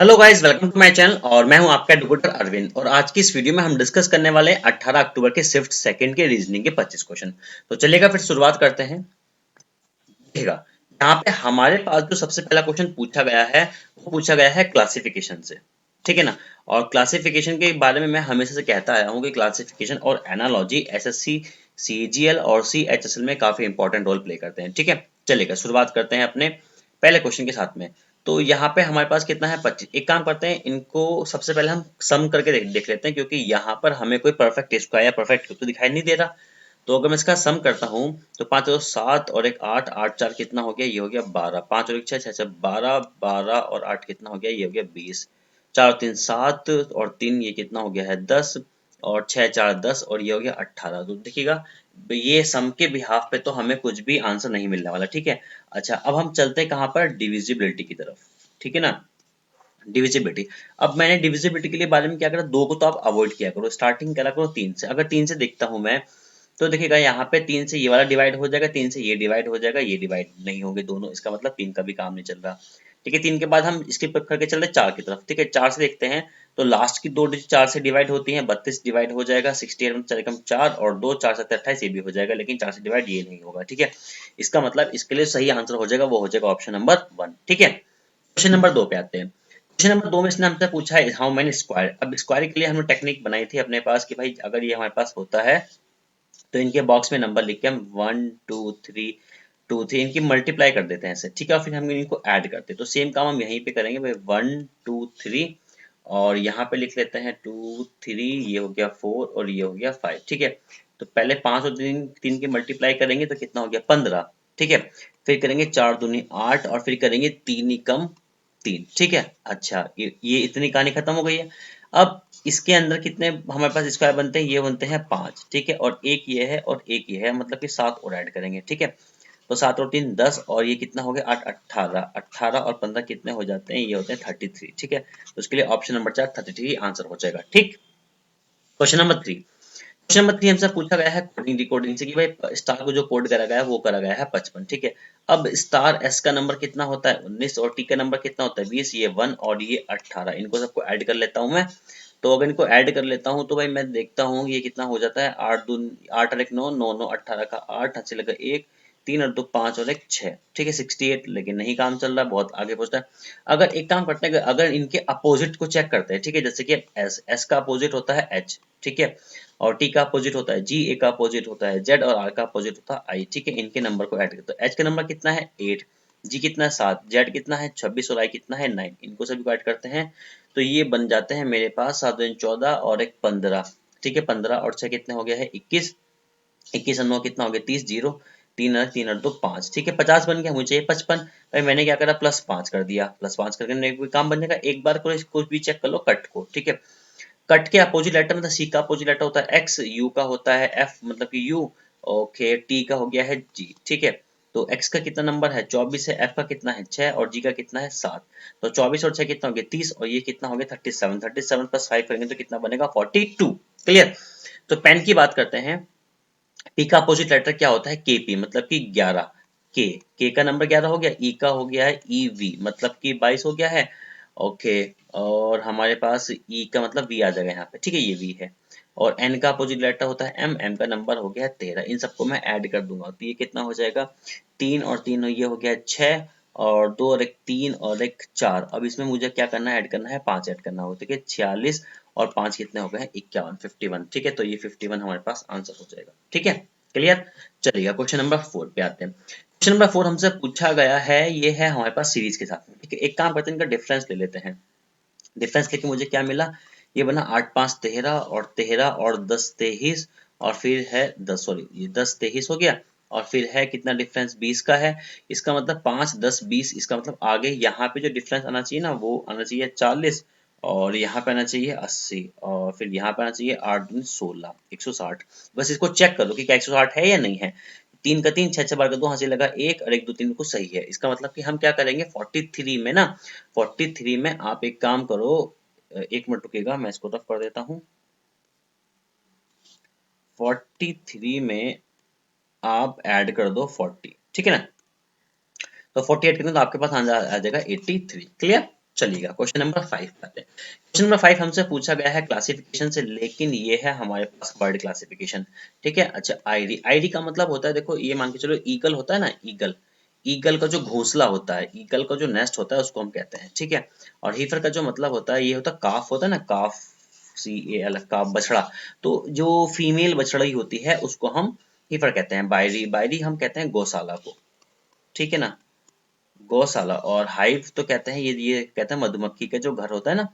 Hello guys, welcome to my channel और मैं हूं आपका एडवोकेट अरविंद। और आज की इस वीडियो में हम डिस्कस करने वाले हैं 18 अक्टूबर के शिफ्ट सेकंड के रीजनिंग के 25 क्वेश्चन। तो चलिएगा फिर शुरुआत करते हैं। देखिएगा, यहाँ पे हमारे पास जो सबसे पहला क्वेश्चन पूछा गया है वो पूछा गया है क्लासिफिकेशन से। ठीक है ना। और क्लासिफिकेशन के बारे में मैं हमेशा से कहता आया हूँ कि क्लासिफिकेशन और एनालॉजी एसएससी सीजीएल और सीएचएसएल में काफी इंपॉर्टेंट रोल प्ले करते हैं। ठीक है, चलिएगा शुरुआत करते हैं अपने पहले क्वेश्चन के साथ में। तो यहाँ पे हमारे पास कितना है 25। एक काम करते हैं, इनको सबसे पहले हम सम करके देख लेते हैं, क्योंकि यहाँ पर हमें कोई परफेक्ट स्क्वायर या परफेक्ट क्यूब तो दिखाई नहीं दे रहा। तो अगर मैं इसका सम करता हूँ तो 5 दो 7 और एक 8, 8 4 कितना हो गया, ये हो गया 12, 5 और एक 6, 6 6 12, 12 और 8 कितना हो गया, ये हो गया 20, 4 और 3 7 और 3 ये कितना हो गया है 10 और 6 4 10 और ये हो गया 18। तो देखिएगा, ये सम के बिहाफ पे तो हमें कुछ भी आंसर नहीं मिलने वाला। ठीक है। अच्छा, अब हम चलते हैं कहाँ पर, डिविजिबिलिटी की तरफ। ठीक है ना। डिविजिबिलिटी। अब मैंने डिविजिबिलिटी के लिए बारे में क्या करा, दो को तो आप अवॉइड किया करो, स्टार्टिंग करा करो 3 से। अगर 3 से देखता हूं मैं, तो देखिएगा यहाँ पे 3 से ये वाला डिवाइड हो जाएगा, 3 से ये डिवाइड हो जाएगा, ये डिवाइड नहीं होंगे दोनों, इसका मतलब 3 का भी काम नहीं चल रहा। ठीक है, 3 के बाद हम इसके करके चल रहे 4 की तरफ। ठीक है, 4 से देखते हैं तो लास्ट की दो डिजिट 4 से डिवाइड होती हैं, 32 डिवाइड हो जाएगा, 68 में 4 एकम 4 और 2 4 7 28 ये भी हो जाएगा, लेकिन 4 से डिवाइड ये नहीं होगा। ठीक है, इसका मतलब इसके लिए सही आंसर हो जाएगा, वो हो जाएगा ऑप्शन नंबर 1। ठीक है, क्वेश्चन नंबर 2 पे आते हैं। क्वेश्चन नंबर 2 में इसने हमसे पूछा है हाउ मेनी स्क्वायर। अब स्क्वायर के लिए हमने टेक्निक बनाई थी अपने पास कि भाई अगर ये हमारे पास होता है तो इनके बॉक्स में नंबर लिख के हम 1 2 3 2 3 इनकी मल्टीप्लाई कर देते हैं ऐसे। ठीक है, और फिर हम इनको ऐड करते हैं। तो सेम काम हम यहीं पे करेंगे भाई, 1 2 3 और यहाँ पे लिख लेते हैं 2 3, ये हो गया 4 और ये हो गया 5। ठीक है, तो पहले 5 और 3 3 की मल्टीप्लाई करेंगे तो कितना हो गया 15। ठीक है, फिर करेंगे 4 दूनी 8 और फिर करेंगे 3 कम 3। ठीक है, अच्छा ये इतनी कहानी खत्म हो गई है। अब इसके अंदर कितने हमारे पास स्क्वायर बनते हैं, ये बनते हैं 5। ठीक है, और एक ये है और एक ये है, मतलब कि 7 और ऐड करेंगे। ठीक है, तो 7 और 3 10 और ये कितना हो गया 8 18, 18 और 15 कितने हो जाते हैं, ये होते हैं 33। ठीक है, तो उसके लिए ऑप्शन नंबर 4 33 आंसर हो जाएगा। ठीक, क्वेश्चन नंबर 3। क्वेश्चन नंबर 3 हमसे पूछा गया है कोडिंग डिकोडिंग से कि भाई स्टार को जो कोड करा गया है वो करा गया है 55। ठीक है, अब स्टार एस का नंबर कितना होता है 19 और टी का नंबर कितना होता है 20, ये 1 और ये 18, इनको सबको ऐड कर लेता हूं मैं। तो अगर इनको ऐड कर लेता हूं तो भाई मैं देखता हूं ये कितना हो जाता है, 8 दून 8 और 1 9 9 9 18 का 8 हाथ से लगा 1 3 और 2 5 और 1 6। ठीक है, 68, लेकिन नहीं काम चल रहा, बहुत आगे पहुंचता है। अगर एक काम करते हैं, अगर इनके अपोजिट को चेक करते हैं। ठीक है, जैसे कि एस का अपोजिट होता है एच। ठीक है, और टी का अपोजिट होता है जी, ए का अपोजिट होता है जेड और आर का अपोजिट होता है आई। ठीक है, इनके नंबर को ऐड करते हैं। एच का नंबर कितना है 8, जी कितना है 7, जेड कितना है 26 और आई कितना है 9, इनको सभी को ऐड करते हैं। तो ये बन जाते हैं मेरे पास 7 दूनी 14 और एक 15। ठीक है, 15 और 6 कितने हो गया है 21, 21 और 9 कितना हो गया 30, 0 3 और 3 और 2 5। ठीक है, 50 बन गया, मुझे चाहिए 55। भाई मैंने क्या करा प्लस 5 कर दिया, प्लस 5 करके कोई काम बन जाएगा। एक बार को कुछ भी चेक कर लो कट को। ठीक है, कट के अपोजिट लेटर मतलब सी का अपोजिट लेटर होता है एक्स, यू का होता है एफ मतलब कि यू, ओके टी का हो गया है जी। ठीक है, तो एक्स का कितना नंबर है 24 है, एफ का कितना है 6 और जी का कितना है 7। तो 24 और 6 कितना हो गया 30 और ये कितना हो गया 37, 37 प्लस 5 करेंगे तो कितना बनेगा 42। क्लियर। तो पेन की बात करते हैं, पी का अपोजिट लेटर क्या होता है केपी मतलब कि 11। के का नंबर 11 हो गया, ई का हो गया है ईवी मतलब कि 22 हो गया है। ओके, और हमारे पास ई का मतलब वी आ जाएगा यहाँ पे। ठीक है, ये वी है। और एन का अपोजिट लेटर होता है एम, एम का नंबर हो गया है 13। इन सबको मैं ऐड कर दूंगा तो ये कितना हो जाएगा 3 और 3 ये हो गया 6 और 2 और 1 3 और 1 4। अब इसमें मुझे क्या करना है, ऐड करना है 5 ऐड करना होगा। ठीक है, 46 और 5 कितने हो गए हैं 51, 51। ठीक है, तो ये 51 हमारे पास आंसर हो जाएगा। ठीक है, क्लियर। चलिएगा क्वेश्चन नंबर 4 पे आते हैं। क्वेश्चन नंबर 4 हमसे पूछा गया है, ये है हमारे पास सीरीज के साथ में। ठीक है, एक काम करते हैं इनका डिफरेंस ले लेते हैं। डिफरेंस लेके मुझे क्या मिला, ये बना 8 5 13 और 13 और 10 23 और फिर है 10, सॉरी ये 10 23 हो गया और फिर है कितना डिफरेंस 20 का है। इसका मतलब 5 10 20, इसका मतलब आगे यहाँ पे जो डिफरेंस आना चाहिए ना वो आना चाहिए 40 और यहाँ पे आना चाहिए 80 और फिर यहाँ पे आना चाहिए 8 दूनी 16 160। बस इसको चेक करो कि क्या 160 है या नहीं है। 3 का 3 6 6 बार का 2 हाथ से लगा 1 और 1 2 3 को सही है। इसका मतलब कि हम क्या करेंगे 43 में ना, 43 में आप एक काम करो, एक मिनट रुकिएगा मैं इसको रफ कर देता हूँ। 43 में आप ऐड कर दो 40। ठीक है ना, तो 40 ऐड करेंगे तो आपके पास आ जाएगा 83। क्लियर। चलिएगा क्वेश्चन नंबर 5 पे आते हैं। क्वेश्चन नंबर 5 हमसे पूछा गया है क्लासिफिकेशन से, लेकिन ये है हमारे पास बर्ड क्लासिफिकेशन। ठीक है, अच्छा आईडी, आईडी का मतलब होता है, देखो ये मान के चलो ईगल होता है ना, ईगल, ईगल का जो घोंसला होता है, ईगल का जो नेस्ट होता है उसको हम कहते हैं। ठीक है, और हीफर का जो मतलब होता है, ये होता है काफ, होता है ना काफ, CAF, काफ, बछड़ा। तो जो फीमेल बछड़ी होती है उसको हम हीफर कहते हैं। बायरी, बायरी हम कहते हैं गौशाला को। ठीक है ना, गौशाला। और हाइव तो कहते हैं ये कहते हैं मधुमक्खी का जो घर होता है ना,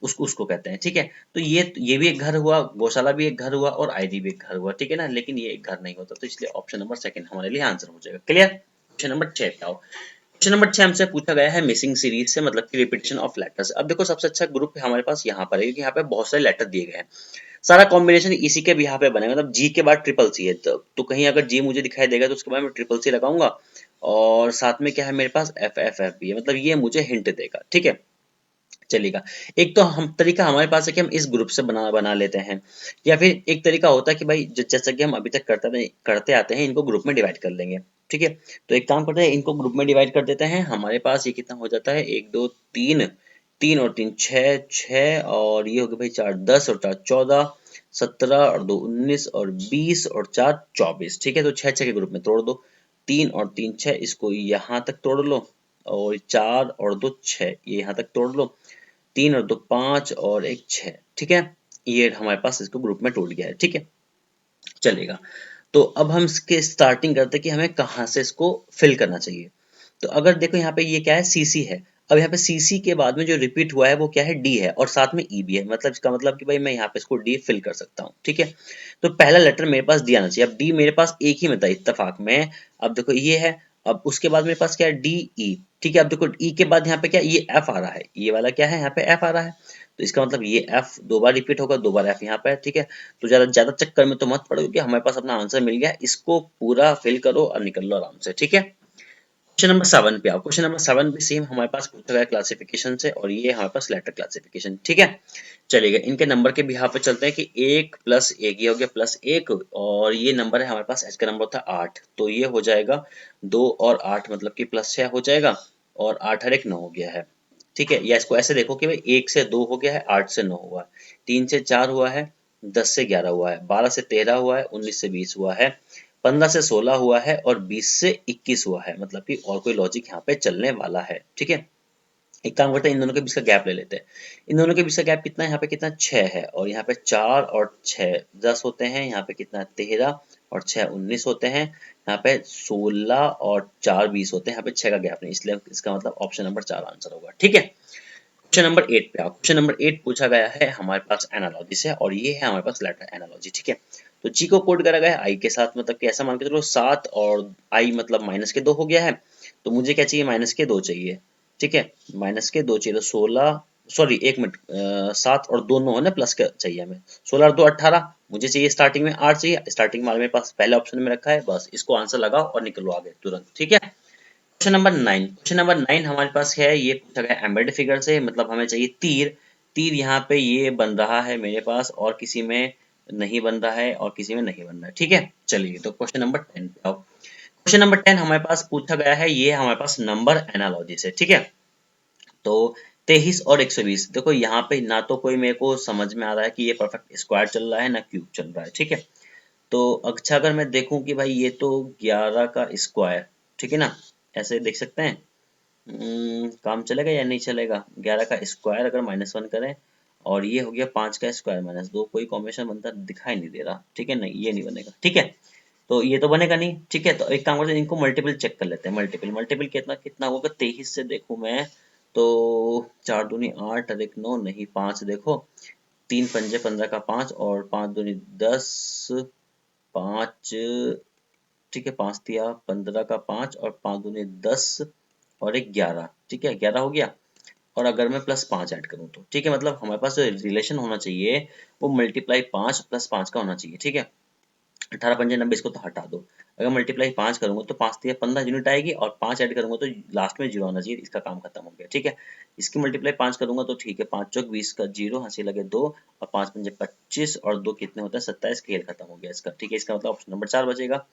उसको उसको कहते हैं। ठीक है, तो ये भी एक घर हुआ, गौशाला भी एक घर हुआ, और आईडी भी एक घर हुआ। ठीक है ना, लेकिन ये एक घर नहीं होता, तो इसलिए ऑप्शन नंबर सेकंड हमारे लिए आंसर हो जाएगा। क्लियर। क्वेश्चन नंबर 6 पे आओ। क्वेश्चन नंबर 6 हमसे पूछा गया है मिसिंग सीरीज से, मतलब कि रिपीटिशन ऑफ लेटर्स। अब देखो सबसे अच्छा ग्रुप हमारे पास यहाँ पर है, क्योंकि यहाँ पे बहुत सारे लेटर दिए गए हैं, सारा कॉम्बिनेशन इसी के भी यहाँ पे बनेगा। मतलब जी के बाद ट्रिपल सी है, तो कहीं अगर जी मुझे दिखाई देगा तो उसके बाद मैं ट्रिपल सी लगाऊंगा, और साथ में क्या है मेरे पास एफ एफ एफ भी है, मतलब ये मुझे हिंट देगा। ठीक है, चलेगा। एक तो हम तरीका हमारे पास है कि हम इस ग्रुप से बना बना लेते हैं, या फिर एक तरीका होता है कि भाई जैसा कि हम अभी तक करते आते हैं, इनको ग्रुप में डिवाइड कर लेंगे। ठीक है, तो एक काम करते हैं, इनको ग्रुप में डिवाइड कर देते हैं। हमारे पास ये कितना हो जाता है, एक दो तीन, तीन और तीन छः, छः और ये हो गया भाई चार 10 और चार 14, 17 और दो 19 और 20 और चार 24। ठीक है, तो छः छः के ग्रुप में तोड़ दो, तीन और तीन छः, इसको यहाँ तक तोड़ लो, और चार और दो छः, ये यहाँ तक तोड़ लो, तीन और दो पांच और एक छः। ठीक है, ये हमारे पास इसको ग्रुप में टूट गया है। ठीक है, चलेगा। तो अब हम इसके स्टार्टिंग करते हैं कि हमें कहाँ से इसको फिल करना चाहिए। तो अगर देखो यहाँ पे ये क्या है, सीसी है। अब यहाँ पे सीसी के बाद में जो रिपीट हुआ है वो क्या है, डी है, और साथ में ई भी है। मतलब इसका मतलब कि भाई मैं यहाँ पे इसको डी फिल कर सकता हूँ। ठीक है, तो पहला लेटर मेरे पास डी आना चाहिए। अब डी मेरे पास एक ही में था इत्तेफाक में। अब देखो ये है, अब उसके बाद मेरे पास क्या है, डी ई। ठीक है, अब देखो ई के बाद यहाँ पे क्या, ये एफ आ रहा है, ये वाला क्या है यहाँ पे एफ आ रहा है, तो इसका मतलब ये एफ दो बार रिपीट होगा, दो बार एफ यहाँ पे है। ठीक है, तो ज्यादा ज्यादा चक्कर में तो मत पड़ो, क्योंकि हमारे पास अपना आंसर मिल गया, इसको पूरा फिल करो और निकल लो आराम से। ठीक है, क्वेश्चन नंबर 7 पे आओ। क्वेश्चन नंबर 7 भी सेम हमारे पास पूछा गया क्लासिफिकेशन से, और ये हमारे पास लेटर क्लासिफिकेशन। ठीक है, चलिएगा इनके नंबर के भी यहाँ पे चलते हैं कि एक प्लस एक, ये हो गया प्लस एक, और ये नंबर है हमारे पास, एच का नंबर होता है 8, तो ये हो जाएगा 2 और 8, मतलब कि प्लस 6 हो जाएगा, और 8 और 1 9 हो गया है। ठीक है, या इसको ऐसे देखो कि भाई 1 से 2 हो गया है, 8 से 9 हुआ है, 3 से 4 हुआ है, 10 से 11 हुआ है, 12 से 13 हुआ है, 19 से 20 हुआ है, 15 से 16 हुआ है, और 20 से 21 हुआ है। मतलब कि और कोई लॉजिक यहाँ पे चलने वाला है। ठीक है, एक काम करते हैं, इन दोनों के बीच का गैप ले लेते हैं। इन दोनों के बीच का गैप कितना है, यहाँ पे कितना 6 है, और यहाँ पे 4 और 6 10 होते हैं, यहाँ पे कितना 13 और 6 19 होते हैं, यहाँ पे 16 और 4 20 होते हैं, यहाँ पे 6 का गैप नहीं, इसलिए इसका मतलब ऑप्शन नंबर 4 आंसर होगा। ठीक है, क्वेश्चन नंबर 8 पे आओ। क्वेश्चन नंबर 8 पूछा गया है हमारे पास एनालॉजी से, और ये है हमारे पास लेटर एनालॉजी। ठीक है, तो जी को कोड करा गया है आई के साथ, मतलब कि ऐसा मान के चलो 7 और आई मतलब माइनस के 2 हो गया है, तो मुझे क्या चाहिए, माइनस के 2 चाहिए। ठीक है, माइनस के 2 चाहिए, तो 16, सॉरी एक मिनट, 7 और 2 9 है ना, प्लस का चाहिए हमें, 16 और 2 18, मुझे चाहिए स्टार्टिंग में 8 चाहिए, स्टार्टिंग में मेरे पास पहले ऑप्शन में रखा है, बस इसको आंसर लगाओ और निकलो आगे तुरंत। ठीक है, क्वेश्चन नंबर 9। क्वेश्चन नंबर 9 हमारे पास है, ये पूछा गया एम्बेडेड फिगर से, मतलब हमें चाहिए तीर। तीर यहाँ पे ये बन रहा है मेरे पास, और किसी में नहीं बन रहा है, और किसी में नहीं बन रहा है। ठीक है, चलिए तो क्वेश्चन नंबर 10 पे आओ। क्वेश्चन नंबर 10 हमारे पास पूछा गया है, ये हमारे पास नंबर एनालॉजी से। ठीक है, तो 23 और 120, देखो यहाँ पे ना तो कोई मेरे को समझ में आ रहा है कि ये परफेक्ट स्क्वायर चल रहा है, ना क्यूब चल रहा है। ठीक है, तो अच्छा अगर मैं देखूं कि भाई ये तो 11 का स्क्वायर, ठीक है ना, ऐसे देख सकते हैं, काम चलेगा या नहीं चलेगा। 11 का स्क्वायर अगर -1 करें, और ये हो गया 5 का स्क्वायर -2, कोई कॉम्बिनेशन बनता दिखाई नहीं दे रहा। ठीक है, नहीं ये नहीं बनेगा। ठीक है, तो ये तो बनेगा नहीं। ठीक है, तो एक काम करते हैं, इनको मल्टीपल चेक कर लेते हैं। मल्टीपल मल्टीपल कितना कितना होगा, 23 से देखूं मैं तो 4 दूनी 8 और 1 9, नहीं 5 देखो, 3 पंजे 15 का 5, और 5 दूनी 10, 5, ठीक है 5 दिया 15 का 5, और 5 दूनी 10, और एक 11। ठीक है, 11 हो गया, और अगर मैं +5 ऐड करूँ तो ठीक है, मतलब हमारे पास जो रिलेशन होना चाहिए वो मल्टीप्लाई 5 + 5 का होना चाहिए। ठीक है, 18 पंजे 90, इसको तो हटा दो। अगर मल्टीप्लाई 5 करूंगा तो 5 दिया 15 यूनिट आएगी, और 5 ऐड करूंगा तो लास्ट में 0 आना चाहिए, इसका काम खत्म हो गया। ठीक है, इसकी मल्टीप्लाई 5 करूंगा तो ठीक है, 5 चौक 20 का 0, हंसी लगे 2, और 5 पंजे 25, और 2 कितने होता है 27, खेल खत्म हो गया इसका। ठीक है, इसका मतलब ऑप्शन नंबर 4 बचेगा।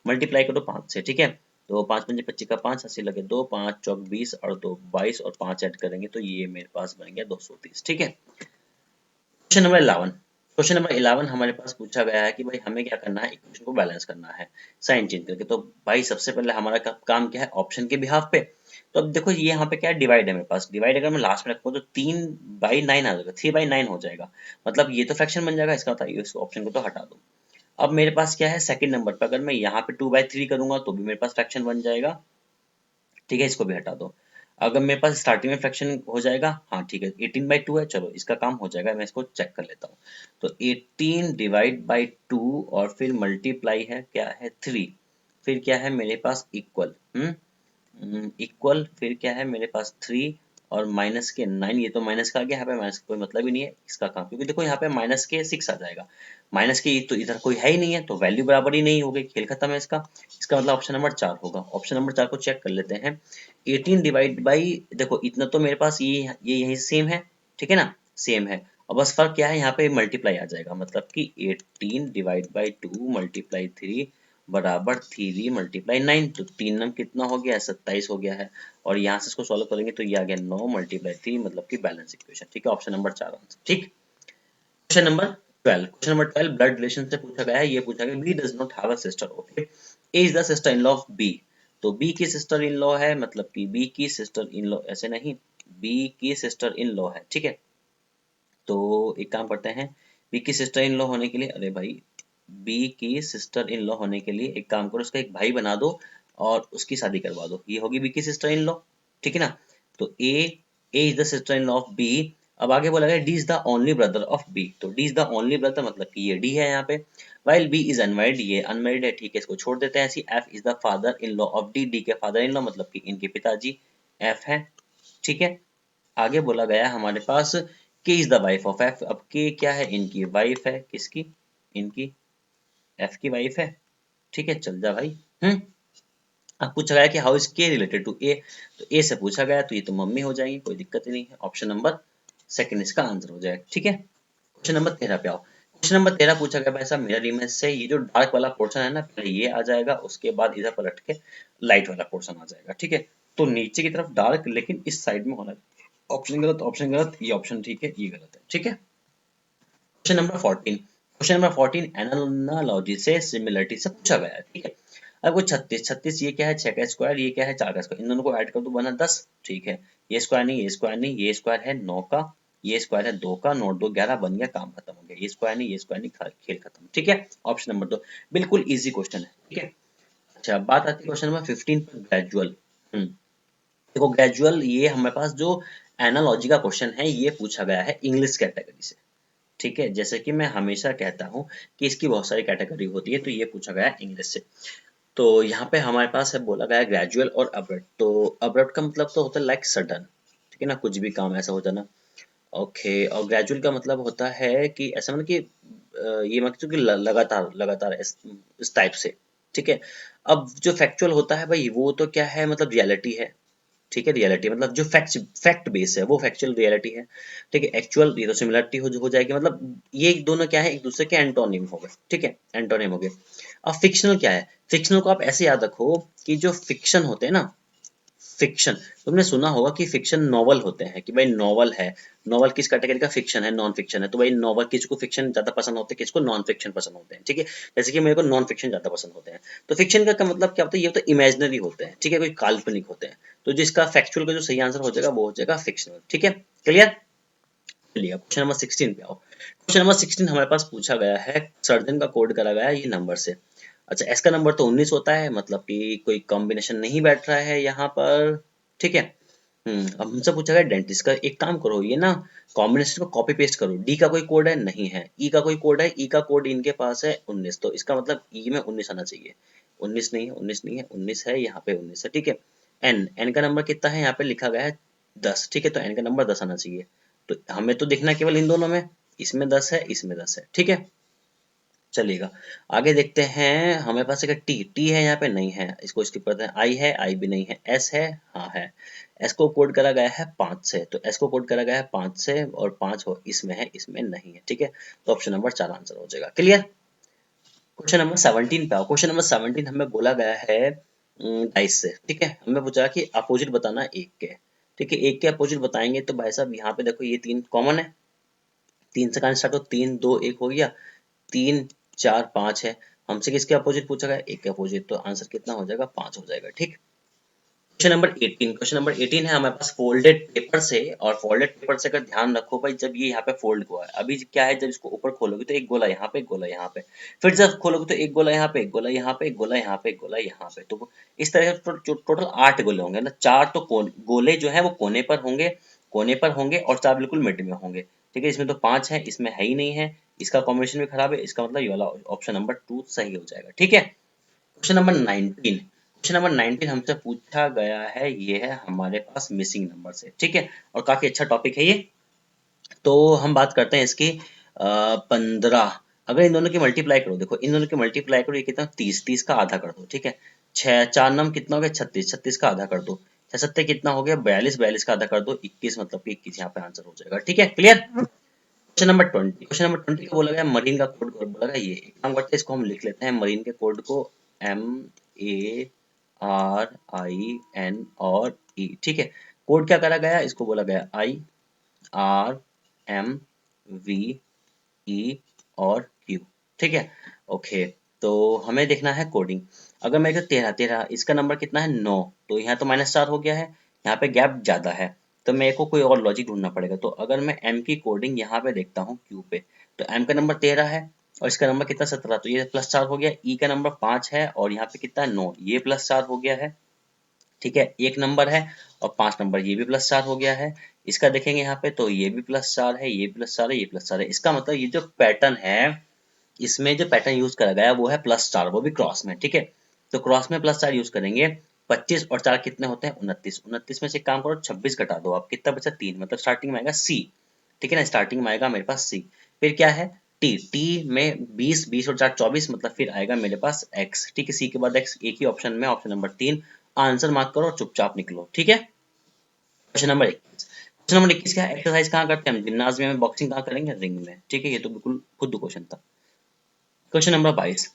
मल्टीप्लाई करो 5 से। ठीक है, तो 5 पंजे 25 का 5, 80 लगे 2, 5 चौक 20 और 2 22 और 5 ऐड करेंगे तो ये मेरे पास बन गया 230। ठीक है, क्वेश्चन नंबर 11। क्वेश्चन नंबर 11 हमारे पास पूछा गया है कि भाई हमें क्या करना है, इक्वेशन को बैलेंस करना है साइन चेंज करके। तो भाई सबसे पहले हमारा काम क्या है, ऑप्शन के बिहाफ पे। तो अब देखो ये यहाँ पे क्या है, डिवाइड है मेरे पास। डिवाइड अगर मैं लास्ट में रखूँ तो 3/9 आ जाएगा, 3/9 हो जाएगा। मतलब ये तो फ्रैक्शन बन जाएगा, इसका मतलब इस ऑप्शन को तो हटा दो। अब मेरे पास क्या है, सेकंड नंबर पर अगर मैं यहाँ पे 2/3 करूंगा तो भी मेरे पास फ्रैक्शन बन जाएगा। ठीक है, इसको भी हटा दो। अगर मेरे पास स्टार्टिंग में फ्रैक्शन हो जाएगा, हाँ ठीक है, 18/2 है, चलो इसका काम हो जाएगा, मैं इसको चेक कर लेता हूँ। तो 18/2 और फिर मल्टीप्लाई है क्या है 3, फिर क्या है मेरे पास इक्वल, इक्वल, फिर क्या है मेरे पास 3 और माइनस के 9। ये तो माइनस का आ गया, यहाँ पे माइनस का कोई मतलब ही नहीं है इसका काम, क्योंकि देखो यहाँ पे माइनस के 6 आ जाएगा, माइनस के तो इधर कोई है ही नहीं है, तो वैल्यू बराबर ही नहीं हो गई, खेल खत्म है इसका। इसका मतलब ऑप्शन नंबर 4 होगा। ऑप्शन नंबर 4 को चेक कर लेते हैं। 18 डिवाइड बाई, देखो इतना तो मेरे पास ये यही सेम है, ठीक है ना, सेम है। और बस फर्क क्या है, यहाँ पे मल्टीप्लाई आ जाएगा, मतलब कि 18 डिवाइड बाई 2 मल्टीप्लाई 3 बराबर 3 मल्टीप्लाई 9। तो 3 नम कितना हो गया, 27 हो गया है। और यहाँ से इसको सॉल्व करेंगे तो ये आ गया 9 मल्टीप्लाई 3, मतलब कि बैलेंस इक्वेशन। ठीक है, ऑप्शन नंबर 4 आंसर। ठीक, question number 12। Question number 12 blood relation से पूछा गया है। ये पूछा गया B does not have a sister, okay, A is the sister in law of B. तो बी की सिस्टर इन लॉ है, मतलब कि बी की सिस्टर इन लॉ, ऐसे नहीं, बी की सिस्टर इन लॉ है, ठीक है। तो एक काम करते हैं, बी की सिस्टर इन लॉ होने के लिए, अरे भाई, बी की सिस्टर इन लॉ होने के लिए एक काम करो, उसका एक भाई बना दो और उसकी शादी करवा दो, ये होगी बी की सिस्टर इन लॉ। ठीक है ना। तो A is the sister in law of B. अब आगे बोला गया D is the only brother of B. तो D is the only brother मतलब कि ये डी है यहाँ पे, वाइल बी इज अनमैरिड, ये अनमैरिड है, ठीक है, इसको छोड़ देते हैं ऐसी। F is the father in law of D, D के फादर इन लॉ मतलब कि इनके पिताजी एफ है, ठीक है। आगे बोला गया हमारे पास के is the wife of F. अब के क्या है, इनकी वाइफ है, किसकी, इनकी, एफ की वाइफ है, ठीक है, चल जा भाई। हम्म अब पूछा गया कि हाउ इज के रिलेटेड टू ए। तो ए से पूछा गया तो ये तो मम्मी हो जाएंगी, कोई दिक्कत ही नहीं है, ऑप्शन नंबर सेकंड इसका आंसर हो जाएगा। ठीक है, क्वेश्चन नंबर 13 पे आओ। क्वेश्चन नंबर 13 पूछा गया भाई साहब मिरर इमेज से, ये जो डार्क वाला पोर्शन है ना, पहले ये आ जाएगा, उसके बाद इधर पलट के लाइट वाला पोर्शन आ जाएगा, ठीक है। तो नीचे की तरफ डार्क, लेकिन इस साइड में होना, ऑप्शन गलत, ऑप्शन गलत, ये ऑप्शन ठीक है, ये गलत है, ठीक है। Question number 14। Question number 14 analogy से सिमिलरिटी से पूछा गया है, ठीक है। अब कोई 36, 36 ये क्या है, 6 का स्क्वायर, ये क्या है 4 का स्क्वायर, इन दोनों को ऐड कर दो बना 10, ठीक है। ये स्क्वायर नहीं, ये स्क्वायर नहीं, ये स्क्वायर है 9 का, ये स्क्वायर है 2 का, नोट 2 11 बन गया, काम खत्म हो गया। ये स्क्वायर नहीं, ये स्क्वायर नहीं, खेल खत्म, ठीक है। ऑप्शन नंबर 2 बिल्कुल इजी क्वेश्चन है, ठीक है। अच्छा, बात आती है क्वेश्चन नंबर 15 पर, ग्रेजुअल। देखो ग्रेजुअल, ये हमारे पास जो एनालॉजी का क्वेश्चन है, ये पूछा गया है इंग्लिश कैटेगरी से, ठीक है। जैसे कि मैं हमेशा कहता हूँ कि इसकी बहुत सारी कैटेगरी होती है, तो ये पूछा गया है इंग्लिश से। तो यहाँ पे हमारे पास है, बोला गया है ग्रेजुअल और अब्रप्ट। तो अब्रप्ट का मतलब तो होता है लाइक सडन, ठीक है ना, कुछ भी काम ऐसा हो जाना। ओके, और ग्रेजुअल का मतलब होता है कि ऐसा मतलब कि ये मतलब कि लगातार लगातार इस टाइप से, ठीक है। अब जो फैक्चुअल होता है भाई, वो तो क्या है, मतलब रियलिटी है, ठीक है। रियलिटी मतलब जो फैक्ट बेस है वो फैक्चुअल रियलिटी है, ठीक है। एक्चुअल ये तो सिमिलरिटी हो जाएगी, मतलब ये दोनों क्या है, एक दूसरे के एंटोनिम हो गए, ठीक है, एंटोनिम हो गए। अब फिक्शनल क्या है, फिक्शनल को आप ऐसे याद रखो कि जो फिक्शन होते हैं ना, फिक्शन, तुमने सुना होगा कि फिक्शन नॉवल होते हैं, कि भाई नॉवल है, नॉवल किस कैटेगरी का, फिक्शन है, नॉन फिक्शन है। तो भाई नॉवल, किसको फिक्शन ज्यादा पसंद होते हैं, किसको नॉन फिक्शन पसंद होते हैं, ठीक है। जैसे कि मेरे को नॉन फिक्शन ज्यादा पसंद होते हैं। तो फिक्शन का मतलब क्या होता है, ये तो इमेजिनरी होते हैं, ठीक है, कोई काल्पनिक होते हैं। तो जिसका फैक्चुअल का जो सही आंसर हो जाएगा वो हो जाएगा फिक्शनल, ठीक है, क्लियर। चलिए क्वेश्चन नंबर 16 पे आओ। क्वेश्चन नंबर 16 हमारे पास पूछा गया है, सर्जन का कोड करा गया है ये नंबर से। अच्छा, इसका नंबर तो 19 होता है, मतलब कि कोई कॉम्बिनेशन नहीं बैठ रहा है यहाँ पर, ठीक है। अब हमसे पूछा गया डेंटिस्ट का, एक काम करो, ये ना कॉम्बिनेशन को कॉपी पेस्ट करो। डी का कोई कोड है, नहीं है। ई का कोई कोड है, ई का कोड इनके पास है 19, तो इसका मतलब ई में 19 आना चाहिए। 19 नहीं है, 19 नहीं है, 19 है, यहाँ पे 19 है, ठीक है। एन, एन का नंबर कितना है, यहाँ पे लिखा गया है 10, ठीक है, तो एन का नंबर 10 आना चाहिए। तो हमें तो देखना केवल इन दोनों में, इसमें 10 है, इसमें 10 है, ठीक है, चलेगा। आगे देखते हैं, हमारे पास एक टी, टी है यहाँ पे, नहीं है, इसको स्किप करते हैं। आई है, आई भी नहीं है। एस है, हाँ है। एस को कोड करा गया है 5 से, तो एस को कोड करा गया है 5 से, और 5 हो इसमें है, इसमें नहीं है, ठीक है। तो ऑप्शन नंबर 4 आंसर हो जाएगा, क्लियर। क्वेश्चन नंबर 17 पे आओ। क्वेश्चन नंबर 17 हमें बोला गया है 22 से। ठीक है, हमें पूछा कि अपोजिट बताना एक के। ठीक है, एक के अपोजिट बताएंगे तो भाई साहब यहाँ पे देखो ये 3 कॉमन है, 3 से कहाँ स्टार्ट हो, 3 2 1 हो गया, 3 4 5 है। हमसे किसके अपोजिट पूछा गया, एक के अपोजिट, तो आंसर कितना हो जाएगा, 5 हो जाएगा। ठीक। क्वेश्चन नंबर 18 है हमारे पास फोल्डेड पेपर से। और फोल्डेड पेपर से अगर ध्यान रखो भाई, जब ये यहाँ पे फोल्ड हुआ है, अभी क्या है, जब इसको ऊपर खोलोगे तो एक गोला यहाँ पे, एक गोला यहाँ पे, फिर जब खोलोगे तो एक गोला यहाँ पे, एक गोला यहाँ पे, एक गोला यहाँ पे, एक गोला यहाँ पे, तो इस तरह से टोटल 8 गोले होंगे ना। 4 तो गोले जो है वो कोने पर होंगे, कोने पर होंगे, और 4 बिल्कुल मिड में होंगे। ठीक है, इसमें तो 5 है, इसमें है ही नहीं है, इसका कॉम्बिनेशन भी खराब है, इसका मतलब ये वाला ऑप्शन नंबर 2 सही हो जाएगा। ठीक है। क्वेश्चन नंबर 19 हमसे पूछा गया है, ये है हमारे पास मिसिंग नंबर से। ठीक है, और काफी अच्छा टॉपिक है ये। तो हम बात करते हैं इसकी 15। अगर इन दोनों की मल्टीप्लाई करो, देखो इन दोनों की मल्टीप्लाई करो, ये कितना 30, 30 का आधा कर दो। ठीक है, 6 4 नम कितना हो गया 36, 36 का आधा कर दो, 6 सत्ते कितना हो गया 42, 42 का आधा कर दो 21, मतलब कि 21 यहाँ पे आंसर हो जाएगा। ठीक है, क्लियर। क्वेश्चन नंबर 20 का बोला गया मरीन का कोड बोला गया, ये एक काम करते हैं, इसको हम लिख लेते हैं मरीन के कोड को, MARIN और E। ठीक है, कोड क्या करा गया, इसको बोला गया IRMVE और Q। ठीक है, ओके। तो हमें देखना है कोडिंग। अगर मैं 13 13, इसका नंबर कितना है 9, तो यहाँ तो -4 हो गया है, यहाँ पे गैप ज्यादा है, तो मेरे को कोई और लॉजिक ढूंढना पड़ेगा। तो अगर मैं M की कोडिंग यहाँ पे देखता हूँ Q पे, तो M का नंबर 13 है और इसका नंबर कितना 17, तो ये +4 हो गया। E का नंबर 5 है और यहाँ पे कितना है 9, ये +4 हो गया है। ठीक है, एक नंबर है और 5 नंबर, ये भी +4 हो गया है। इसका देखेंगे यहाँ पे तो ये भी +4 है, ये +4 है, ये +4 है। इसका मतलब ये जो पैटर्न है, इसमें जो पैटर्न यूज करा गया वो है +4, वो भी क्रॉस में। ठीक है, तो क्रॉस में +4 यूज करेंगे। 25 और 4 कितने होते हैं 29, 29 में से एक काम करो 26 घटा दो, आप कितना बचा 3, मतलब स्टार्टिंग में आएगा C। ठीक है ना, स्टार्टिंग में आएगा मेरे पास C। फिर क्या है T, T में 20, 20 और 4 24, मतलब फिर आएगा मेरे पास X। ठीक है, C के बाद X एक ही ऑप्शन में, ऑप्शन नंबर 3। आंसर मार्क करो और चुपचाप निकलो। ठीक है। क्वेश्चन नंबर 21 क्या है, एक्सरसाइज कहाँ करते हैं हम, जिम्नाजियम में, बॉक्सिंग कहाँ करेंगे, रिंग में। ठीक है, ये तो बिल्कुल खुद क्वेश्चन था। क्वेश्चन नंबर 22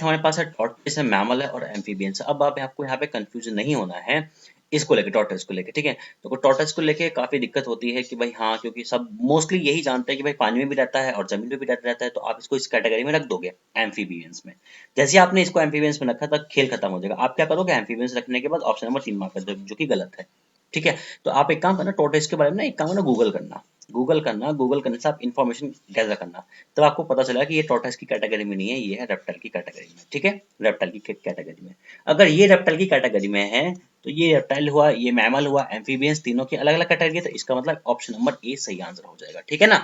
हमारे पास है टॉर्टोइस है, मैमल है और एम्फीबियंस है। अब आप आपको यहाँ पे कंफ्यूजन नहीं होना है इसको लेके, टॉर्टोइस को लेके। ठीक है, तो टॉर्टोइस को लेके काफी दिक्कत होती है कि भाई हाँ, क्योंकि सब मोस्टली यही जानते हैं कि भाई पानी में भी रहता है और जमीन पे भी रहता है, तो आप इसको इस कैटेगरी में रख दोगे एम्फीबियंस में। जैसे आपने इसको एम्फीबियंस में रखा था, खेल खत्म हो जाएगा। आप क्या करोगे, एम्फीबियंस रखने के बाद ऑप्शन नंबर 3 मार्क कर दो, जो कि गलत है। ठीक है, तो आप एक काम करना, टॉर्टोइस के बारे में ना एक काम करना, गूगल करने से आप इन्फॉर्मेशन गैदर करना, तो आपको पता चला कि ये टॉर्टोइस की कैटेगरी में नहीं है, ये है रेप्टाइल की कैटेगरी में। ठीक है, रेप्टाइल की कैटेगरी में। अगर ये रेप्टाइल की कैटेगरी में है, तो ये रेप्टाइल हुआ, ये मैमल हुआ, एम्फीबियंस, तीनों की अलग अलग कैटेगरी है, तो इसका मतलब ऑप्शन नंबर ए सही आंसर हो जाएगा। ठीक है ना।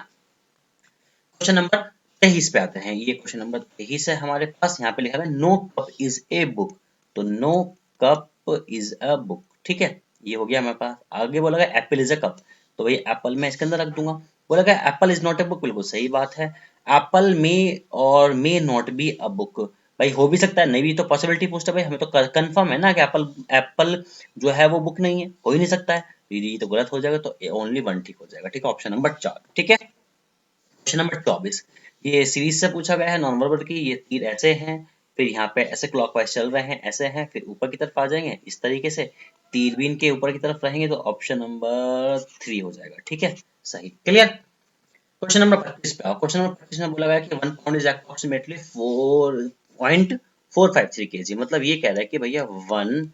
क्वेश्चन नंबर 23 पे आते हैं। ये क्वेश्चन नंबर 23 है हमारे पास, यहाँ पे लिखा है no cup is a book. तो no cup is a book. ठीक है, ये हो गया हमारे पास। आगे बोला गया एप्पल इज अ कप, तो भाई एप्पल मैं इसके अंदर रख दूंगा। बोला गया Apple is not a book, बिल्कुल सही बात है। एप्पल मे और may not be a book, भाई हो भी सकता है, नहीं भी, तो पॉसिबिलिटी पूछता है भाई, हमें तो कंफर्म है ना कि एप्पल एप्पल जो है वो बुक नहीं है, हो ही नहीं सकता है, ये तो गलत हो जाएगा, तो ओनली वन ठीक हो जाएगा। ठीक है, ऑप्शन नंबर 4। ठीक है। क्वेश्चन नंबर 24, ये सीरीज से पूछा गया है नॉर्मल वर्ड की। ये तीर ऐसे हैं, फिर यहाँ पे ऐसे क्लॉकवाइज चल रहे हैं, ऐसे हैं, फिर ऊपर की तरफ आ जाएंगे इस तरीके से, तीर भी इनके ऊपर की तरफ रहेंगे, तो ऑप्शन नंबर 3 हो जाएगा। ठीक है, सही, क्लियर। क्वेश्चन नंबर 25 पे आओ। क्वेश्चन नंबर 25 में बोला गया कि 1 पाउंड इज अप्रोक्सीमेटली 4.453 kg, मतलब ये कह रहा है कि भैया 1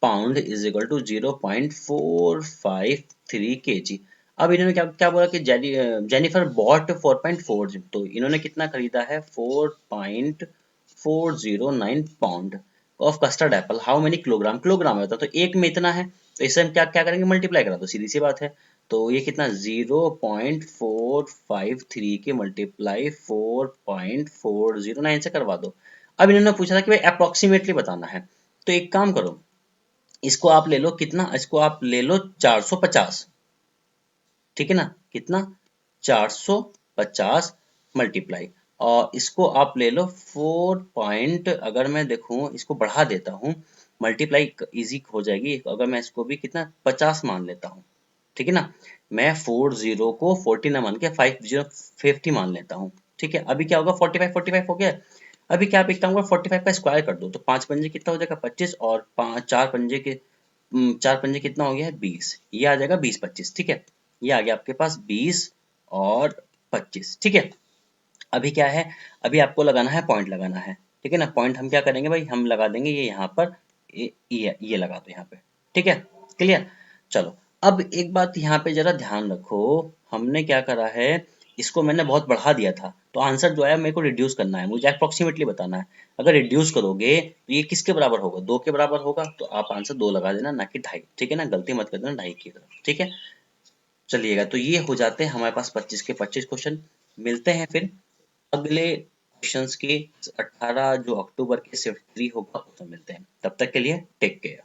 pound is equal to 0.453 kg। अब इन्होंने क्या क्या बोला कि जेनिफर बॉट 4.4, तो इन्होंने कितना खरीदा है 4.409 pound of custard Apple. How many kilogram, kilogram में होता है, तो एक में इतना है, तो इससे हम क्या क्या करेंगे, मल्टीप्लाई करा दो, सीधी सी बात है। तो ये कितना 0.453 के मल्टीप्लाई 4.409 से करवा दो। अब इन्होंने पूछा था कि भाई अप्रोक्सीमेटली बताना है, तो एक काम करो, इसको आप ले लो कितना, इसको आप ले लो 450। ठीक है ना, कितना 450 मल्टीप्लाई, और इसको आप ले लो 4 पॉइंट, अगर मैं देखूं इसको बढ़ा देता हूं, मल्टीप्लाई इजी हो जाएगी, अगर मैं इसको भी कितना 50 मान लेता हूं। ठीक है ना, मैं 40 को 40 ना मान के 50 मान लेता हूं। ठीक है, अभी क्या होगा 45 45 हो गया। अभी क्या एक काम करो 45 का स्क्वायर कर दो, तो 5 पंजे कितना हो जाएगा 25, और 4 पंजे कितना हो गया है 20, ये आ जाएगा 20 25, ठीक है। ये आ गया आपके पास 20 और 25, ठीक है। अभी क्या है, अभी आपको लगाना है पॉइंट लगाना है, ठीक है ना। पॉइंट हम क्या करेंगे भाई, हम लगा देंगे ये यहाँ पर, ये लगा दो यहाँ पे, ठीक है, क्लियर। चलो अब एक बात यहाँ पे जरा ध्यान रखो, हमने क्या करा है, इसको मैंने बहुत बढ़ा दिया था, तो आंसर जो है मेरे को रिड्यूस करना है, मुझे अप्रोक्सीमेटली बताना है। अगर रिड्यूस करोगे तो ये किसके बराबर होगा, 2 के बराबर होगा, तो आप आंसर 2 लगा देना, ना कि 2.5, ठीक है ना, गलती मत कर देना 2.5 की तरफ, ठीक है। चलिएगा, तो ये हो जाते हैं हमारे पास 25 के 25 क्वेश्चन। मिलते हैं फिर अगले क्वेश्चंस के 18 जो अक्टूबर के शिफ्ट 3 होगा उसमें मिलते हैं, तब तक के लिए टेक केयर।